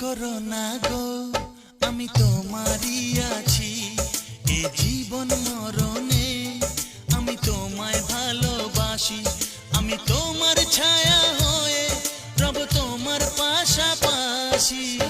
করো না গো, আমি তোমারই আছি। এ জীবন মরণে আমি তোমায় ভালোবাসি। আমি তোমার ছায়া হয়ে রব তোমার পাশাপাশি।